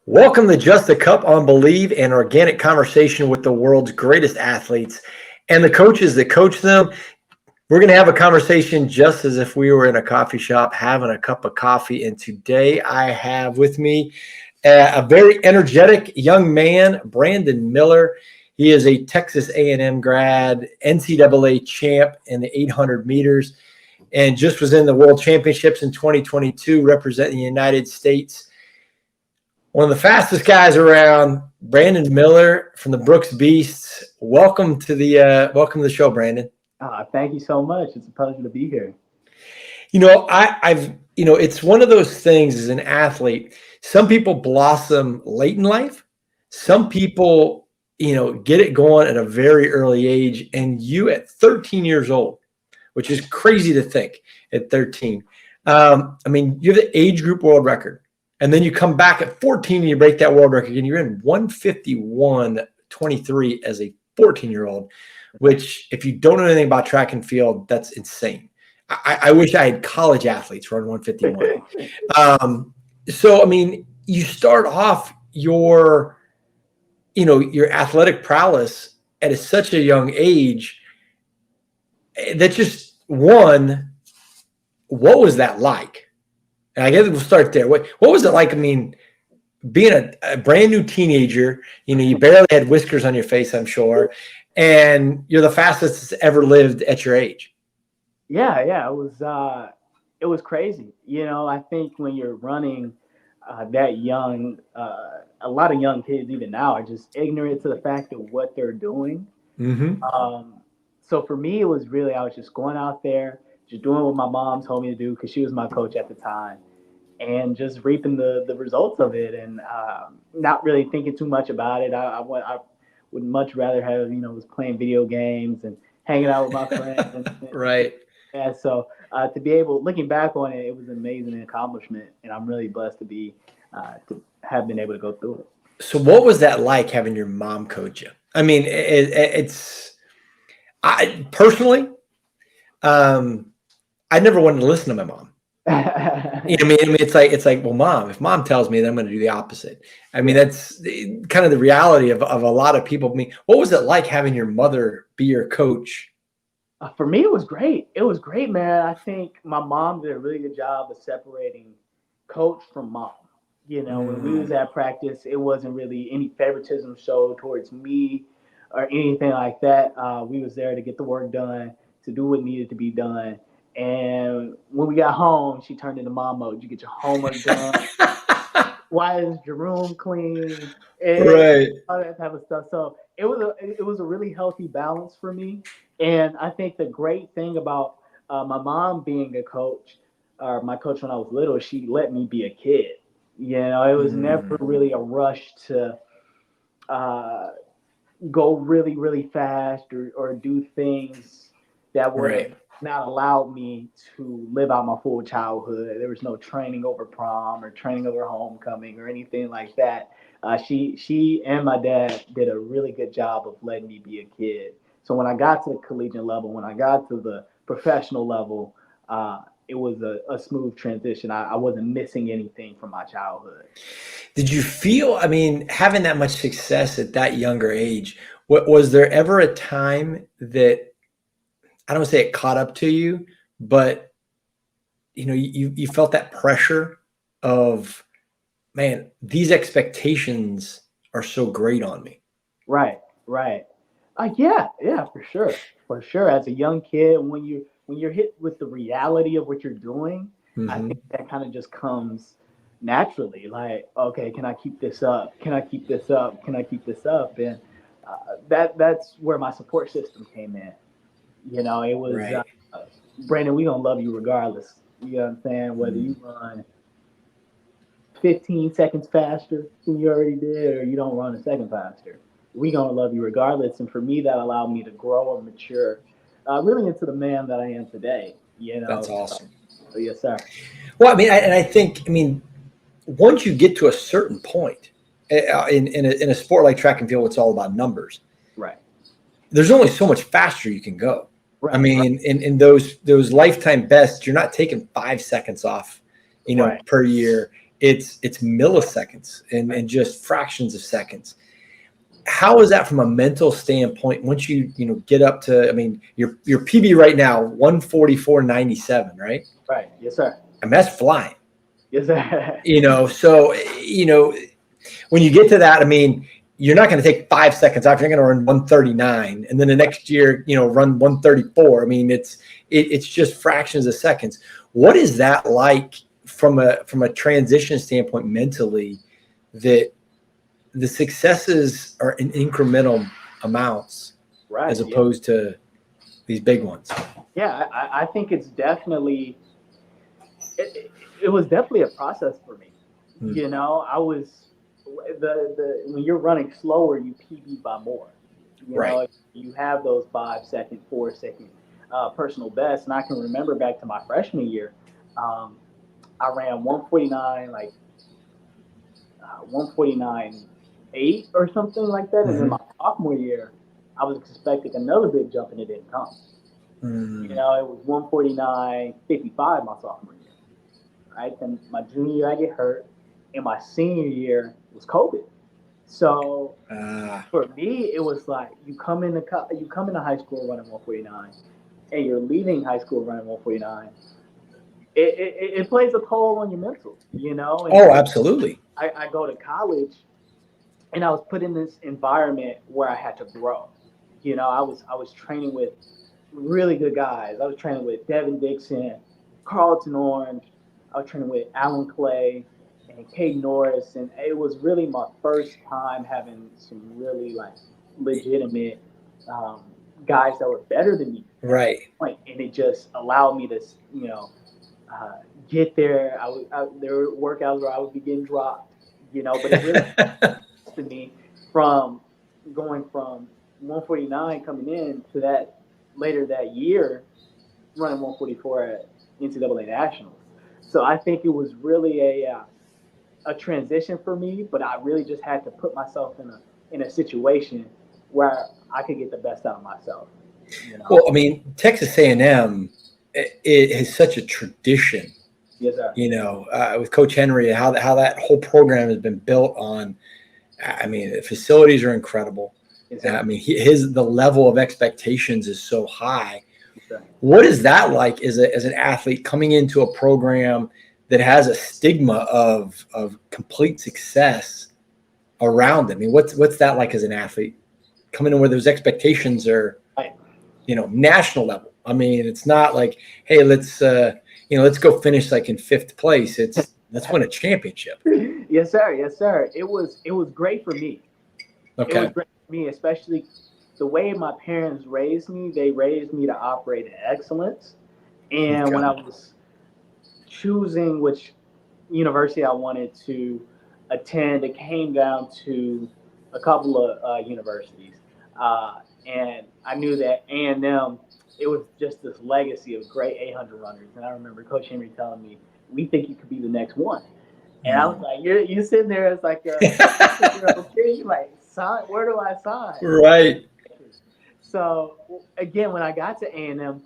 Welcome to Just a Cup on Believe, an organic conversation with the world's greatest athletes and the coaches that coach them. We're going to have a conversation just as if we were in a coffee shop having a cup of coffee. And today I have with me a very energetic young man, Brandon Miller. He is a Texas A&M grad, NCAA champ in the 800 meters, and just was in the World Championships in 2022 representing the United States. One of the fastest guys around, Brandon Miller from the Brooks Beasts. Welcome to the show, Brandon. Thank you so much. It's a pleasure to be here. It's one of those things as an athlete. Some people blossom late in life. Some people, get it going at a very early age. And you at 13 years old, which is crazy to think at 13. You have the age group world record. And then you come back at 14 and you break that world record and you're in 151.23 as a 14-year-old, which if you don't know anything about track and field, that's insane. I wish I had college athletes run 151. You start off your athletic prowess at such a young age. That just what was that like? And I guess we'll start there. What was it like? Being a brand new teenager, you barely had whiskers on your face, I'm sure, and you're the fastest that's ever lived at your age. Yeah, it was crazy. I think when you're running that young, a lot of young kids even now are just ignorant to the fact of what they're doing. Mm-hmm. So for me, it was really, I was just going out there, just doing what my mom told me to do because she was my coach at the time, and just reaping the results of it, and not really thinking too much about it. I would much rather have was playing video games and hanging out with my friends. Right. Yeah. So to be able, looking back on it, it was an amazing accomplishment, and I'm really blessed to have been able to go through it. So what was that like having your mom coach you? I personally, I never wanted to listen to my mom. It's like, well, mom, if mom tells me, then I'm going to do the opposite. That's kind of the reality of a lot of people. What was it like having your mother be your coach? For me, it was great. It was great, man. I think my mom did a really good job of separating coach from mom. When we was at practice, it wasn't really any favoritism showed towards me or anything like that. We was there to get the work done, to do what needed to be done. And when we got home, she turned into mom mode. You get your homework done. Why is your room clean? Right. All that type of stuff. So it was a really healthy balance for me. And I think the great thing about my mom being a coach, or my coach when I was little, she let me be a kid. It was never really a rush to go really, really fast or do things that would have not allowed me to live out my full childhood. There was no training over prom or training over homecoming or anything like that. She and my dad did a really good job of letting me be a kid. So when I got to the collegiate level, when I got to the professional level, it was a smooth transition. I wasn't missing anything from my childhood. Did you feel, having that much success at that younger age, was there ever a time that, I don't say it caught up to you, but you felt that pressure of, man, these expectations are so great on me? Right. Yeah, for sure. As a young kid, when you're hit with the reality of what you're doing, I think that kind of just comes naturally. Like, okay, can I keep this up? Can I keep this up? Can I keep this up? And that's where my support system came in. It was right. Brandon, we gonna love you regardless. You know what I'm saying? Whether you run 15 seconds faster than you already did, or you don't run a second faster, we gonna love you regardless. And for me, that allowed me to grow and mature, really into the man that I am today. That's awesome. So yes, sir. Well, I think once you get to a certain point in a sport like track and field, it's all about numbers. Right. There's only so much faster you can go. Right. In those lifetime bests, you're not taking 5 seconds off, per year. it's milliseconds and just fractions of seconds. How is that from a mental standpoint? Once you get up to, I mean, your PB right now, 1:44.97, right? Right. Yes, sir. I mean, that's flying. Yes, sir. So when you get to that, I mean, you're not going to take 5 seconds off. You're going to run 1:39, and then the next year, run 1:34. I mean, it's just fractions of seconds. What is that like from a transition standpoint mentally, that the successes are in incremental amounts, Right. as opposed to these big ones? Yeah, I think it's definitely it was definitely a process for me. I was the when you're running slower, you PB by more. Right. You have those 5 second, 4 second personal bests, and I can remember back to my freshman year, um, I ran 1:49, like 1:49.8 or something like that, and then my sophomore year, I was expecting another big jump, and it didn't come. It was 1:49.55 my sophomore year. Right? Then my junior year I get hurt, and my senior year was COVID. So for me, it was like you come into high school running 1:49, and you're leaving high school running 1:49. It plays a toll on your mental, And Oh, absolutely. I go to college, and I was put in this environment where I had to grow. I was training with really good guys. I was training with Devin Dixon, Carlton Orange. I was training with Alan Clay and Caden Norris, and it was really my first time having some really like legitimate guys that were better than me. Right. And it just allowed me to, uh, get there. There were workouts where I would be getting dropped, but it really to me from going from 1:49 coming in to that later that year running 1:44 at NCAA Nationals. So I think it was really a transition for me, but I really just had to put myself in a situation where I could get the best out of myself. Well, I mean, Texas A&M, it has such a tradition. Yes, sir. With Coach Henry, how that whole program has been built on. I mean, the facilities are incredible. Yes, I mean, the level of expectations is so high. Yes, what is that like as an athlete coming into a program that has a stigma of complete success around them? I mean, what's that like as an athlete coming in where those expectations are, national level? I mean, it's not like, hey, let's go finish like in 5th place. Let's win a championship. Yes, sir. Yes, sir. It was great for me. Okay. It was great for me, especially the way my parents raised me. They raised me to operate in excellence. And when I was choosing which university I wanted to attend, it came down to a couple of universities, and I knew that A&M. It was just this legacy of great 800 runners, and I remember Coach Henry telling me, "We think you could be the next one." And I was like, "You're sitting there as like a kid, you're like, sign? Where do I sign?" Right. So again, when I got to A&M,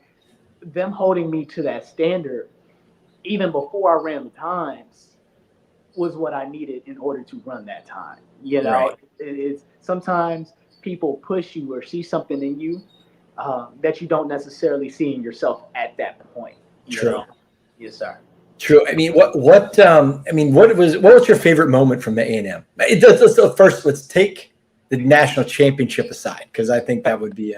them holding me to that standard, even before I ran the times, was what I needed in order to run that time. Right. It's sometimes people push you or see something in you that you don't necessarily see in yourself at that point. True. Yes, sir. True. I mean, what was your favorite moment from the A&M? Let's take the national championship aside, because I think that would be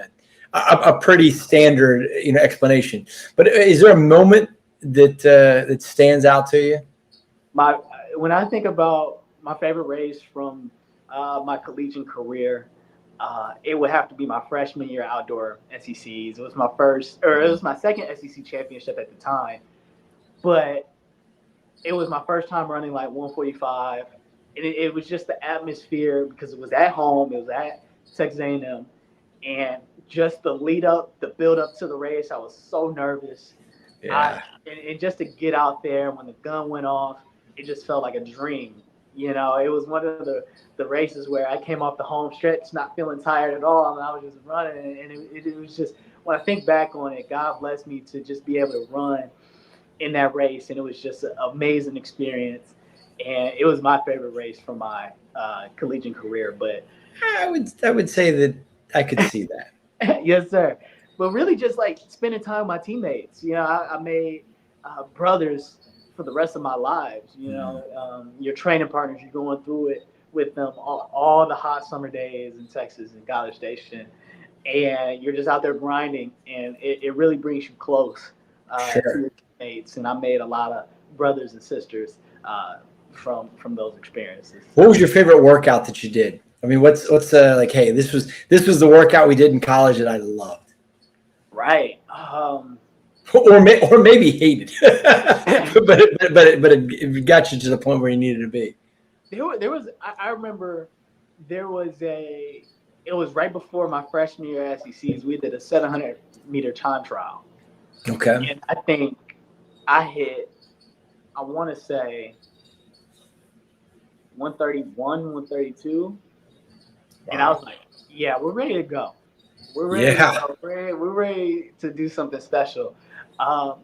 a pretty standard explanation. But is there a moment that stands out to you? When I think about my favorite race from my collegiate career, it would have to be my freshman year outdoor SECs. It was my second SEC championship at the time, but it was my first time running like 1:45, and it was just the atmosphere because it was at home. It was at Texas A&M, and just the lead up, the build up to the race. I was so nervous. Yeah. And just to get out there when the gun went off, it just felt like a dream. It was one of the races where I came off the home stretch not feeling tired at all, and I was just running. And it was just, when I think back on it, God blessed me to just be able to run in that race, and it was just an amazing experience. and it was my favorite race from my collegiate career. But I would say that I could see that. yes, sir. But really, just like spending time with my teammates. I made brothers for the rest of my lives. Your training partners, you're going through it with them all the hot summer days in Texas and College Station, and you're just out there grinding, and it really brings you close to Sure. your teammates. And I made a lot of brothers and sisters from those experiences. What was your favorite workout that you did? I mean, what's like? Hey, this was the workout we did in college that I loved, Right. or maybe hated, but it got you to the point where you needed to be. There was I remember there was it was right before my freshman year at SECs. We did a 700-meter time trial, Okay. and I think I hit, I want to say 131, 132, and I Wow. was like, yeah, we're ready to go. We're ready to Yeah. go. We're ready to do something special.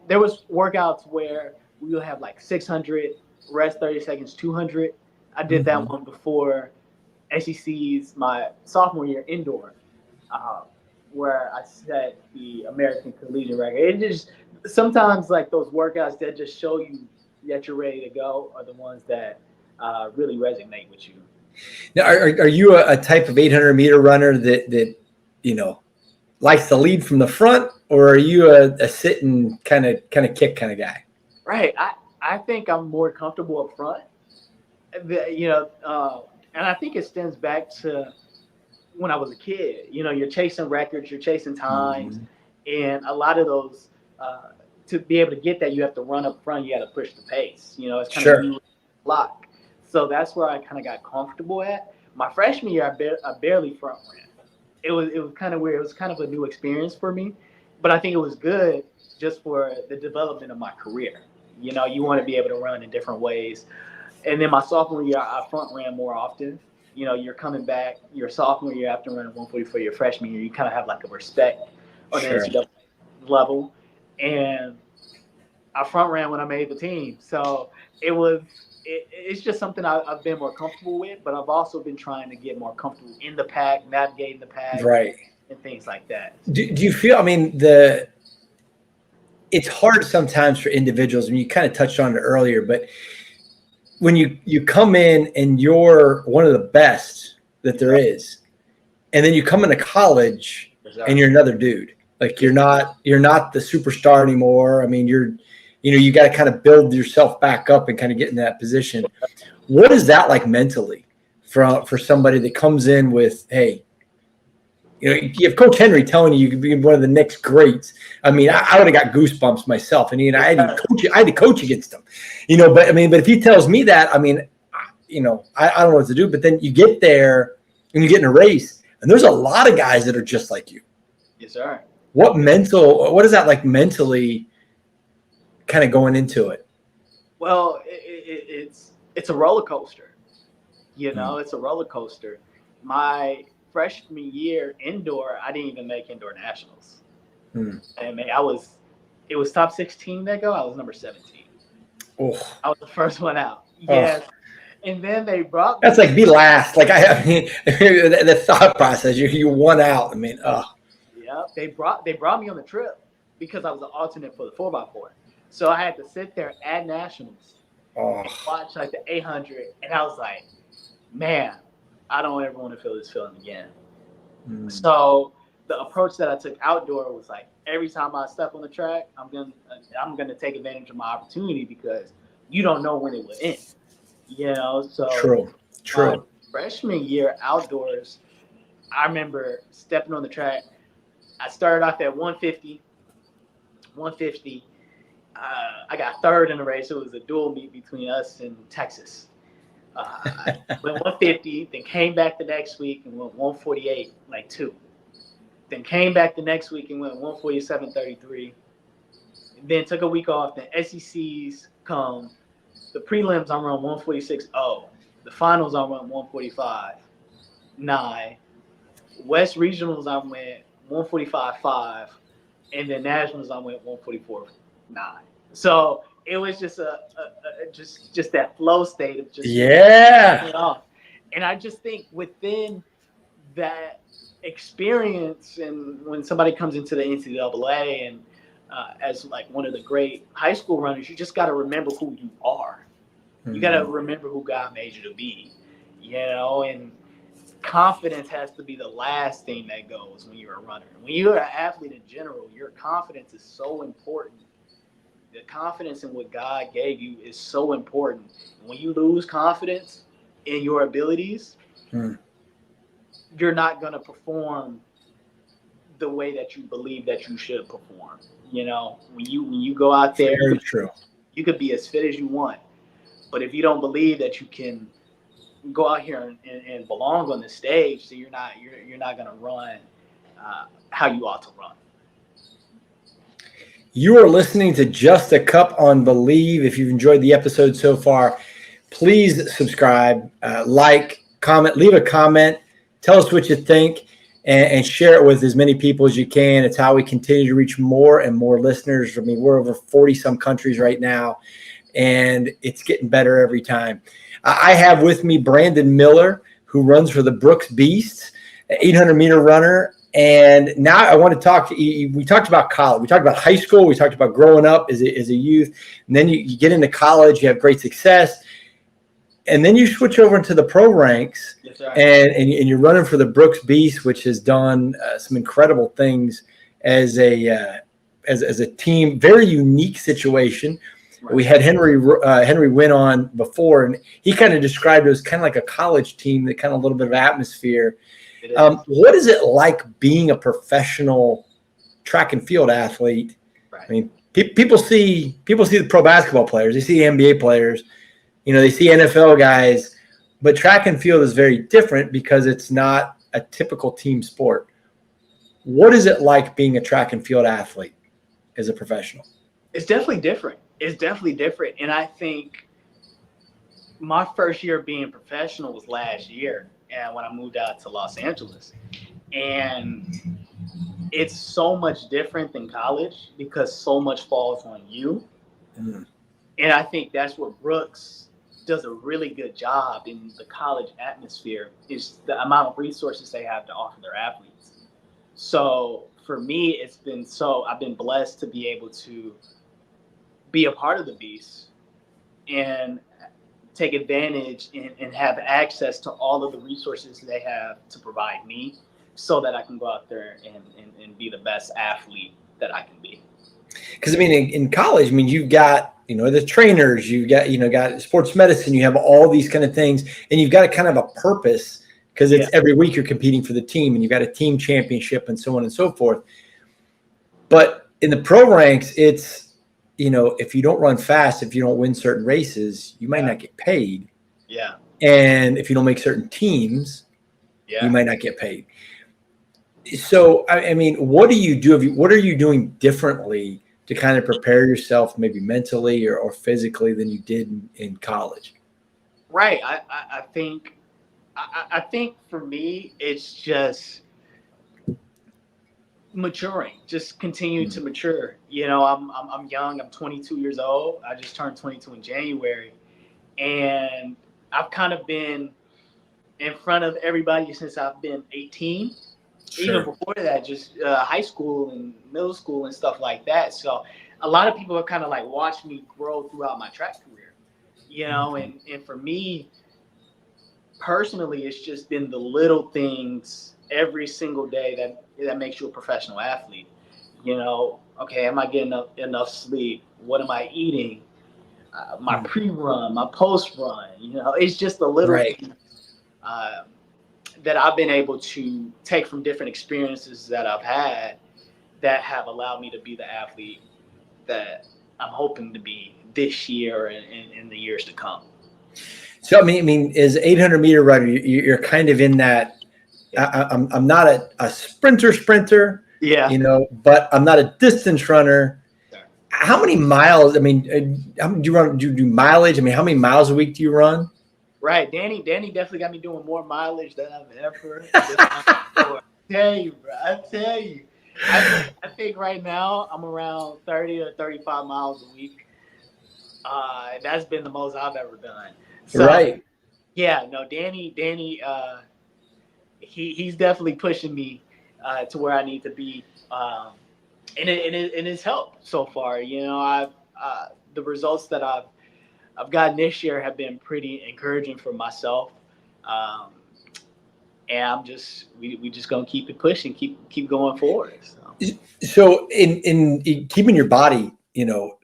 There was workouts where we would have like 600, rest 30 seconds, 200. I did that Mhm. one before SEC's my sophomore year indoor, uh, where I set the American collegiate record. It just sometimes like those workouts that just show you that you're ready to go are the ones that really resonate with you. Now, are you a type of 800-meter runner that you know likes to lead from the front, or are you a sit and kind of kick kind of guy? Right. I think I'm more comfortable up front. And I think it stems back to when I was a kid. You're chasing records, you're chasing times, Mhm. and a lot of those uh, to be able to get that, you have to run up front. You got to push the pace. It's kind of Sure. you lock. So that's where I kind of got comfortable at. My freshman year, I barely front ran. It was kind of weird. It was kind of a new experience for me, but I think it was good just for the development of my career. You want to be able to run in different ways. And then my sophomore year, I front ran more often. You're coming back your sophomore year after running 140 for your freshman year. You kind of have like a respect on the Sure. NCAA level, and I front ran when I made the team. So it was. It's just something I've been more comfortable with, but I've also been trying to get more comfortable in the pack, navigating the pack, Right. and things like that. Do you feel? I mean, it's hard sometimes for individuals. I mean, you kind of touched on it earlier, but when you come in and you're one of the best that Yes, there sir. is, and then you come into college Yes, and sir. you're another dude. Like you're Yes, not the superstar anymore. I mean, you got to kind of build yourself back up and kind of get in that position. What is that like mentally for somebody that comes in with, hey, you have Coach Henry telling you could be one of the next greats. I mean, I would have got goosebumps myself, and yes, sir. I had to coach against him, But I mean, but if he tells me that, I mean, I don't know what to do. But then you get there and you get in a race, and there's a lot of guys that are just like you. Yes, sir. What is that like mentally, kind of going into it? Well, it's a roller coaster. Mm. It's a roller coaster. My freshman year indoor, I didn't even make indoor nationals. Mm. I mean, it was top 16 that go. I was number 17. Oh, I was the first one out. oh, Yes. And then they brought that's me. like be last. Like I mean, the thought process. You won out. I mean, oh, Yeah, they brought me on the trip because I was an alternate for the 4x4. So I had to sit there at nationals oh. and watch like the 800, and I was like, man, I don't ever want to feel this feeling again. Mm. So the approach that I took outdoor was like every time I step on the track, I'm gonna take advantage of my opportunity because you don't know when it will end. So True, my true. freshman year outdoors, I remember stepping on the track. I started off at 150, 150. I got third in the race. It was a dual meet between us and Texas. I went 150, then came back the next week and went 148, like two. Then came back the next week and went 147.33. Then took a week off. Then SECs come. The prelims I run 146.0. The finals I run 145.9. West regionals I went 145.5. And then nationals I went 144.9. So it was just just that flow state of just Yeah. it off. And I just think within that experience, and when somebody comes into the NCAA and as like one of the great high school runners, you just got to remember who you are. You got to remember who God made you to be, and confidence has to be the last thing that goes when you're a runner. When you're an athlete in general, your confidence is so important. The confidence in what God gave you is so important. When you lose confidence in your abilities, you're not going to perform the way that you believe that you should perform. When you go out there, very true. You could be as fit as you want, but if you don't believe that you can go out here and belong on the stage, so you're not going to run how you ought to run. You are listening to Just a Cup on Believe. If you've enjoyed the episode so far, please subscribe, like, comment, leave a comment, tell us what you think, and share it with as many people as you can. It's how we continue to reach more and more listeners. I mean, we're over 40-some countries right now, and it's getting better every time. I have with me Brandon Miller, who runs for the Brooks Beasts, an 800-meter runner. And now I want to talk to you. We talked about college. We talked about high school. We talked about growing up as a youth. And then you get into college. You have great success. And then you switch over into the pro ranks. Yes, sir. And you're running for the Brooks Beast, which has done some incredible things as a team. Very unique situation. Right. We had Henry Wynn on before, and he kind of described it as kind of like a college team, that kind of a little bit of atmosphere. What is it like being a professional track and field athlete? Right. I mean, people see the pro basketball players, they see the NBA players, they see NFL guys, but track and field is very different because it's not a typical team sport. What is it like being a track and field athlete as a professional? It's definitely different. And I think my first year being professional was last year, and when I moved out to Los Angeles. And it's so much different than college because so much falls on you. And I think that's what Brooks does a really good job in the college atmosphere, is the amount of resources they have to offer their athletes. So for me, I've been blessed to be able to be a part of the Beast and take advantage and have access to all of the resources they have to provide me, so that I can go out there and be the best athlete that I can be. Because I mean, in college, I mean, you've got the trainers, you've got sports medicine, you have all these kind of things, and you've got a kind of a purpose, because it's every week you're competing for the team, and you've got a team championship and so on and so forth. But in the pro ranks, it's if you don't run fast, if you don't win certain races, you might not get paid. Yeah. And if you don't make certain teams, you might not get paid. So, I mean, what do you do? What are you doing differently to kind of prepare yourself, maybe mentally or physically, than you did in college? Right. I think for me, it's just maturing, just continue to mature. I'm young. I'm 22 years old. I just turned 22 in January, and I've kind of been in front of everybody since I've been 18. Sure. Even before that, just high school and middle school and stuff like that. So a lot of people have kind of like watched me grow throughout my track career, and for me personally, it's just been the little things every single day that makes you a professional athlete. Okay, am I getting enough sleep? What am I eating? My pre-run, my post-run. It's just the little things that I've been able to take from different experiences that I've had that have allowed me to be the athlete that I'm hoping to be this year and in the years to come. So, I mean, as 800-meter runner, you're kind of in that. I'm not a sprinter. Yeah. But I'm not a distance runner. Sure. How many miles? I mean, do you run? Do you do mileage? I mean, how many miles a week do you run? Right, Danny definitely got me doing more mileage than I've ever done. I tell you. I think right now I'm around 30 or 35 miles a week. That's been the most I've ever done. So Right. yeah, no, Danny, he's definitely pushing me to where I need to be, and it's helped so far. I've the results that I've gotten this year have been pretty encouraging for myself. Um, and we just gonna keep it pushing, keep going forward. So. So in keeping your body,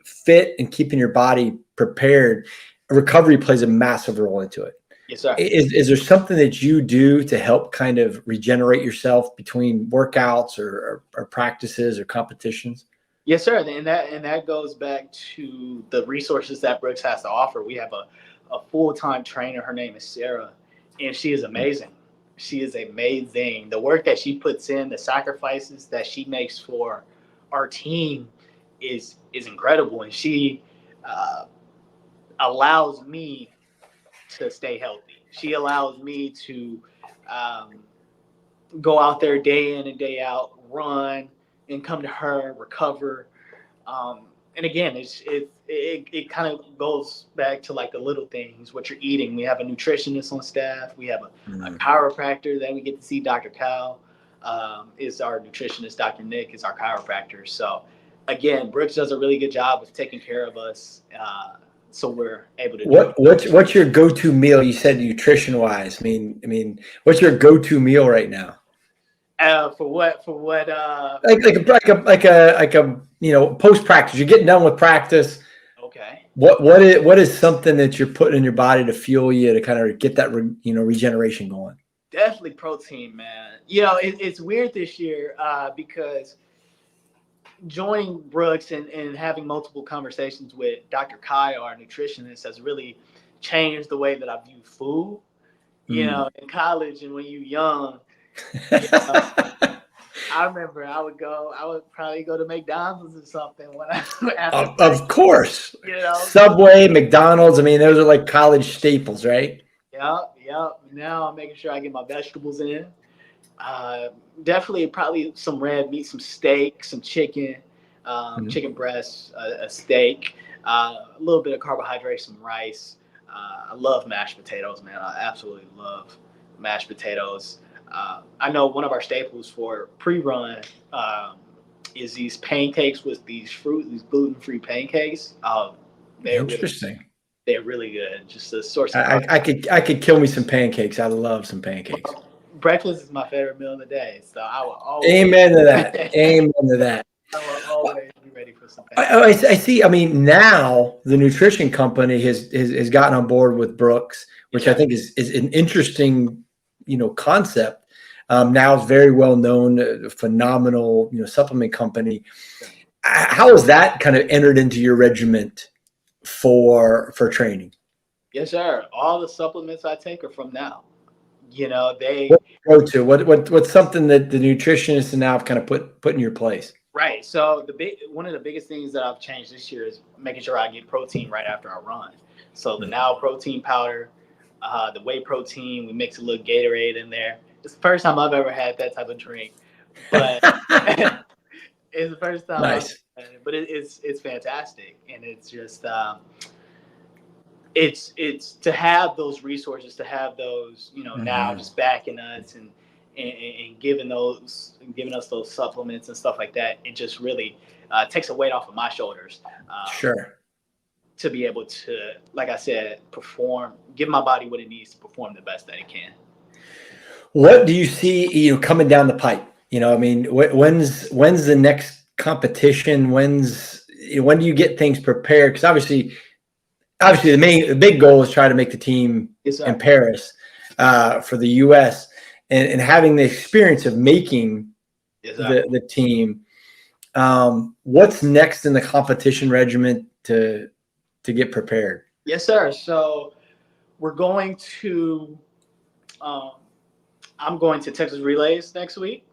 fit and keeping your body prepared, recovery plays a massive role into it. Yes, sir. Is there something that you do to help kind of regenerate yourself between workouts or practices or competitions? Yes, sir. And that goes back to the resources that Brooks has to offer. We have a full time trainer. Her name is Sarah, and she is amazing. She is amazing. The work that she puts in, the sacrifices that she makes for our team is incredible, and she uh, allows me to stay healthy. She allows me to um, go out there day in and day out, run, and come to her, recover. And again, it kind of goes back to like the little things, what you're eating. We have a nutritionist on staff. We have a Mm. chiropractor that we get to see. Dr. Cal is our nutritionist. Dr. Nick is our chiropractor. So again, Brooks does a really good job of taking care of us. So we're able to do What's your go-to meal? You said nutrition wise. I mean, what's your go-to meal right now? for what Like a post practice. You're getting done with practice. okay. What is something that you're putting in your body to fuel you to kind of get that regeneration going? Definitely protein, man. It's weird this year because joining Brooks and having multiple conversations with Dr. Kai, our nutritionist, has really changed the way that I view food. Mm. In college and when you're young, you know, I remember I would probably go to McDonald's or something when I after Of practice. course, You know, Subway, McDonald's. I mean, those are like college staples, right? yep, yep. Now I'm making sure I get my vegetables in. Uh, Definitely, probably some red meat, some steak, some chicken, Mhm. chicken breast, a steak, a little bit of carbohydrates, some rice. I love mashed potatoes, man. I absolutely love mashed potatoes. I know one of our staples for pre-run is these pancakes with these gluten-free pancakes. They're really Interesting. they're really good. Just a source of I could kill me some pancakes. I love some pancakes. breakfast is my favorite meal of the day, so I will always Amen to that. Amen to that. I will always be ready for some I see. I mean, now the nutrition company has gotten on board with Brooks, Yes, which I sir. think is an interesting, concept. Now it's very well known, phenomenal, supplement company. How has that kind of entered into your regiment for training? Yes, sir. All the supplements I take are from now. They What go to what's something that the nutritionists now have kind of put in your place? right. So one of the biggest things that I've changed this year is making sure I get protein right after I run. So the now protein powder, the whey protein, we mix a little Gatorade in there. It's the first time I've ever had that type of drink, but it's the first time I've Nice. had it. But it's fantastic, and it's just it's to have those resources, to have those now Mhm. just backing us and giving us those supplements and stuff like that. It just really takes a weight off of my shoulders Sure. to be able to, like I said, perform, give my body what it needs to perform the best that it can. What do you see, coming down the pipe? I mean, when's the next competition? When do you get things prepared? Because obviously the big goal is try to make the team Yes, in sir. Paris for the U.S. and having the experience of making Yes, sir. the team. What's next in the competition regiment to get prepared? Yes, sir. So we're going to. Um, I'm going to Texas Relays next week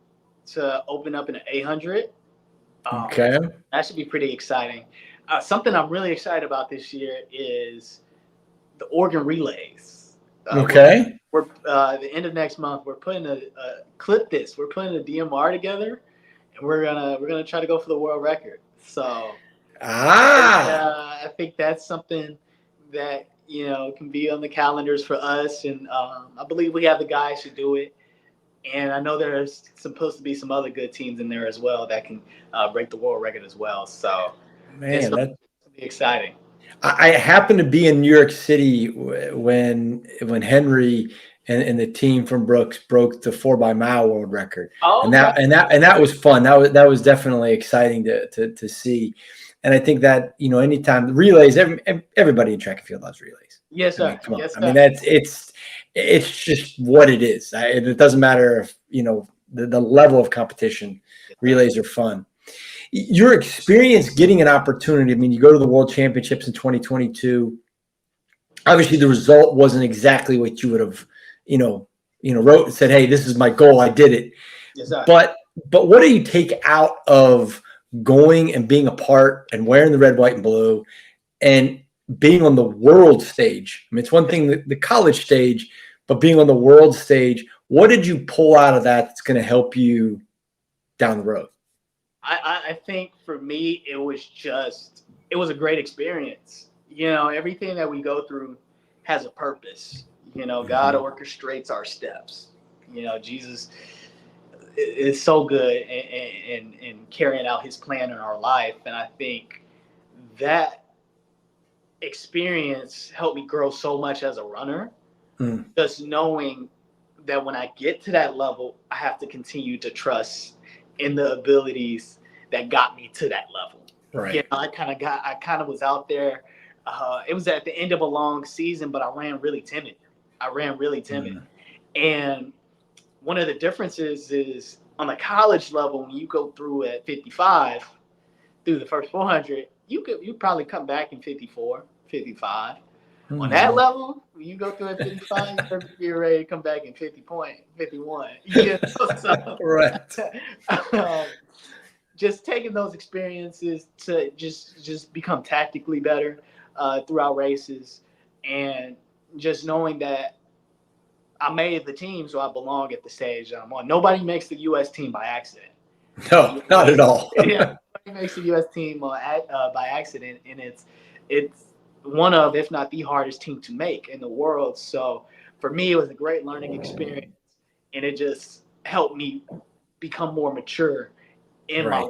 to open up in an 800. Um, Okay. that should be pretty exciting. Something I'm really excited about this year is the Oregon Relays. Okay. We're the end of next month. We're putting a clip this. We're putting a DMR together, and we're gonna try to go for the world record. So I think that's something that can be on the calendars for us, and I believe we have the guys to do it. And I know there's supposed to be some other good teams in there as well that can break the world record as well. So it's Man, going to be exciting. I happened to be in New York City when Henry and the team from Brooks broke the 4x mile world record, Oh, and okay. that was fun. That was definitely exciting to see. And I think that anytime relays, everybody in track and field loves relays. Yes, sir. I mean, come on. Yes, I mean, sir. it's just what it is. It doesn't matter if the level of competition. Relays are fun. Your experience getting an opportunity. I mean, you go to the World Championships in 2022. Obviously, the result wasn't exactly what you would have, wrote and said, "Hey, this is my goal. I did it." Yes, sir. But what do you take out of going and being a part and wearing the red, white, and blue, and being on the world stage? I mean, it's one thing the college stage, but being on the world stage, what did you pull out of that that's going to help you down the road? I think for me, it was a great experience. Everything that we go through has a purpose. God orchestrates our steps. Jesus is so good in carrying out his plan in our life. And I think that experience helped me grow so much as a runner. Just knowing that when I get to that level, I have to continue to trust in the abilities that got me to that level. Right. I kind of was out there. It was at the end of a long season, but I ran really timid. And one of the differences is on the college level, when you go through at 55 through the first 400, you probably come back in 54, 55. On that level, when you go through at 55, you're ready to come back in 51. Right. Just taking those experiences to just become tactically better throughout races, and just knowing that I made the team, so I belong at the stage that I'm on. Nobody makes the U.S. team by accident. No, not at all. Yeah, nobody makes the U.S. team by accident, and it's one of, if not the hardest team to make in the world. So for me, it was a great learning experience, and it just helped me become more mature in my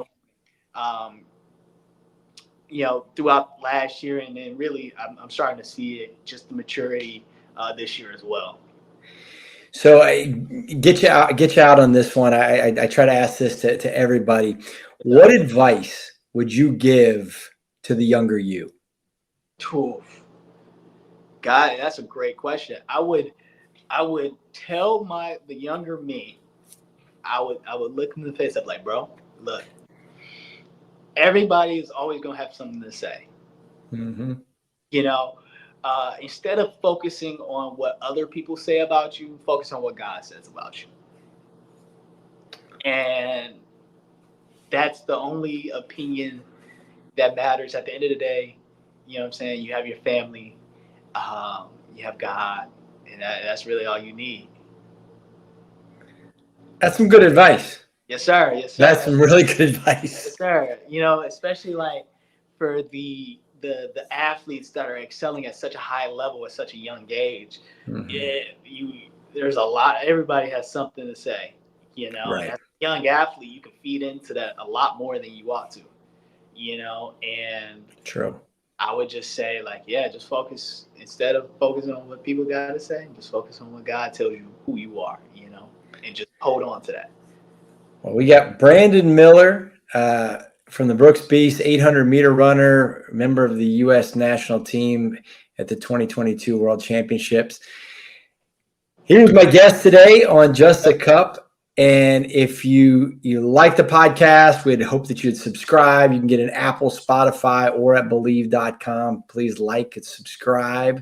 throughout last year, and then really I'm starting to see it, just the maturity this year as well. So I get you out on this one. I try to ask this to everybody. What advice would you give to the younger you? God, that's a great question. I would tell the younger me, I would look him in the face up like, bro, look, everybody is always gonna have something to say. Instead of focusing on what other people say about you, focus on what God says about you. And that's the only opinion that matters at the end of the day. You know what I'm saying? You have your family, you have God, and that's really all you need. That's some good advice. Yes, sir. Yes, sir. That's some really good advice. Yes, sir. Especially like for the athletes that are excelling at such a high level at such a young age, there's a lot. Everybody has something to say. Right. As a young athlete, you can feed into that a lot more than you ought to. And true. I would just say, just focus, instead of focusing on what people got to say, just focus on what God tells you who you are, and just hold on to that. Well, we got Brandon Miller from the Brooks Beast, 800-meter runner, member of the U.S. national team at the 2022 World Championships. He was my guest today on Just a Cup. And if you like the podcast, we'd hope that you'd subscribe. You can get an Apple, Spotify, or at Believe.com. Please like and subscribe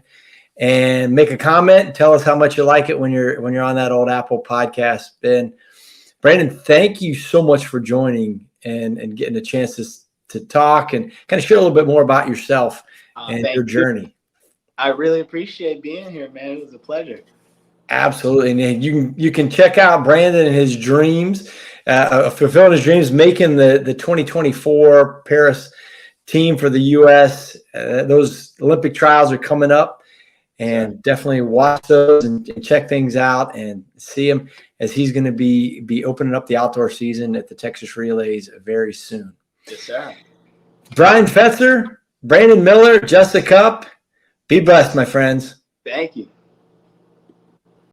and make a comment. Tell us how much you like it when you're on that old Apple podcast. Brandon, thank you so much for joining and getting a chance to talk and kind of share a little bit more about yourself and your journey. I really appreciate being here, man. It was a pleasure. Absolutely. And you can check out Brandon and his dreams, fulfilling his dreams, making the 2024 Paris team for the U.S. Those Olympic trials are coming up, and definitely watch those and check things out and see him, as he's going to be opening up the outdoor season at the Texas Relays very soon. Yes, sir. Brian Fetzer, Brandon Miller, Just a Cup. Be blessed, my friends. Thank you.